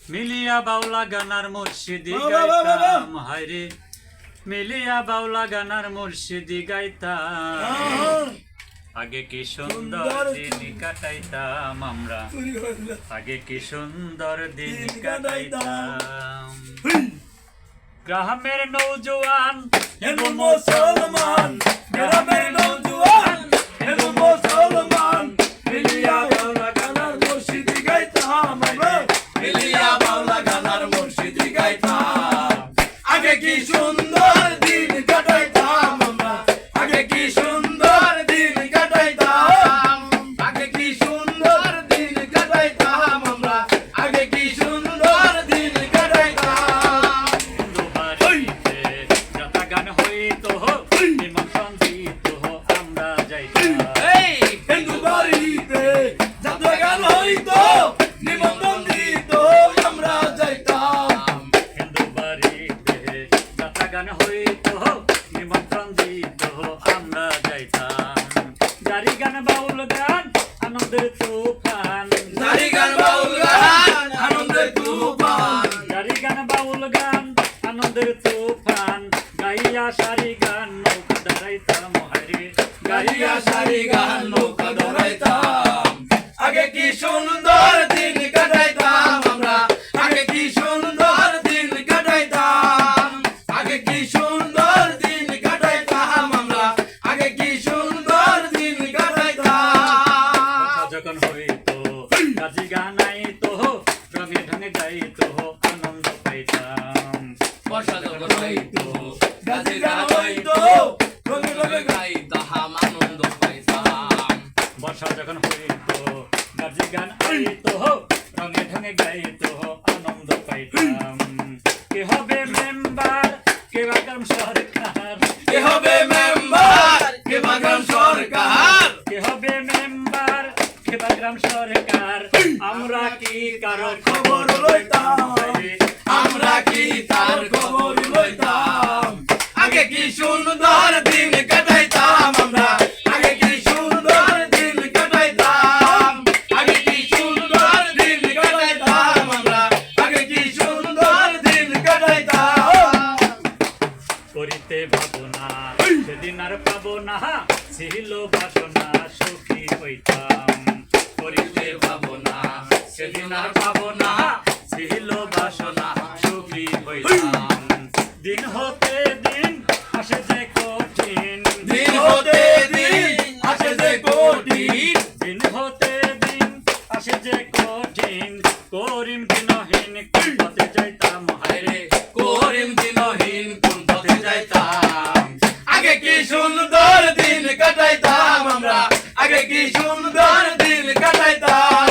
মিলিয়া বাউলা গানার মুর্শিদি গাইতাম হায়রে মিলিয়া বাউলা গানার মুর্শিদি গাইতাম আগে কি সুন্দর দিন কাটাইতাম আমরা আগে কি সুন্দর দিন কাটাইতাম গ্রামের নৌজওয়ান হিন্দু মুসলমান গ্রামের নৌজওয়ান হিন্দু মুসলমান মিলিয়া বাউলা গানার মুর্শিদি গাইতাম আমরা মিলিয়া বাউলা গানার মুর্শিদি গাইতাম আগে কি সুন্দর দিন কাটাইতাম আমরা আগে কি সুন্দর দিন কাটাইতাম আগে কি সুন্দর দিন কাটাইতাম আমরা আগে কি সুন্দর দিন কাটাইতাম যথা গান হইতো নিমন্ত্রণ দিত আমরা যাইতাম হিন্দু বাড়িতে যাত্রা গান হইতো নিমন্ত্রণ দিত আমরা যাইতাম হিন্দু বাড়িতে যাত্রা গান হইতো নিমন্ত্রণ দিত আমরা যাইতাম জারি গান বাউল গান আনন্দের তুফান জারি গান বাউল গান আনন্দের তুফান জারি গান বাউল গান আনন্দের তুফান গাইয়া সারি গান নৌকা দাঁড়াইতাম হায়রে গাইয়া সারি গান নৌকা ধরাইতাম আগে কি সুন্দর দিন কাটাইতাম আমরা আগে কি সুন্দর দিন কাটাইতাম আগে কি সুন্দর দিন কাটাইতাম আমরা আগে কি সুন্দর দিন কাটাইতাম যখন হইতো গাজি গানাইতো রঙে ঢঙে গাইতো আনন্দ পাইতাম বর্ষা যখন হইতো গাজি গান হইতো রঙে রঙে গাইতাম আনন্দ পাইতাম বর্ষা যখন হইতো গাজি গান আইতো রঙে ঢঙে গাইতো আনন্দ পাইতাম কে হবে মেম্বার কে বাগাম সরকার কে হবে মেম্বার কে বাগান সরকার কে হবে মেম্বার কে বাগাম সরকার আমরা কি কারো খবর লইতাম আমরা কি তার খবর লইতাম আগে কি সুন্দর দিন কাটাইতাম আমরা আগে কি সুন্দর দিন কাটাইতাম আগে কি সুন্দর দিন কাটাইতাম আমরা আগে কি সুন্দর দিন কাটাইতাম করিতে ভাবনা সেদিন আর পাবো না ছিল বাসনা সুখী হইতাম করিতে ভাবনা সেদিন আর পাবো না ছিল বাসনা সুখী হইতাম দিন হতে দিন আসে যে কঠিন দিন হতে দিন আসে যে কঠিন দিন হতে দিন আসে যে কঠিন করিম দিনহীন কোন পথে যাইতাম হায়রে করিম দিনহীন কোন পথে যাইতাম আগে কি সুন্দর দিন কাটাইতাম আমরা আগে কি সুন্দর দিন কাটাইতাম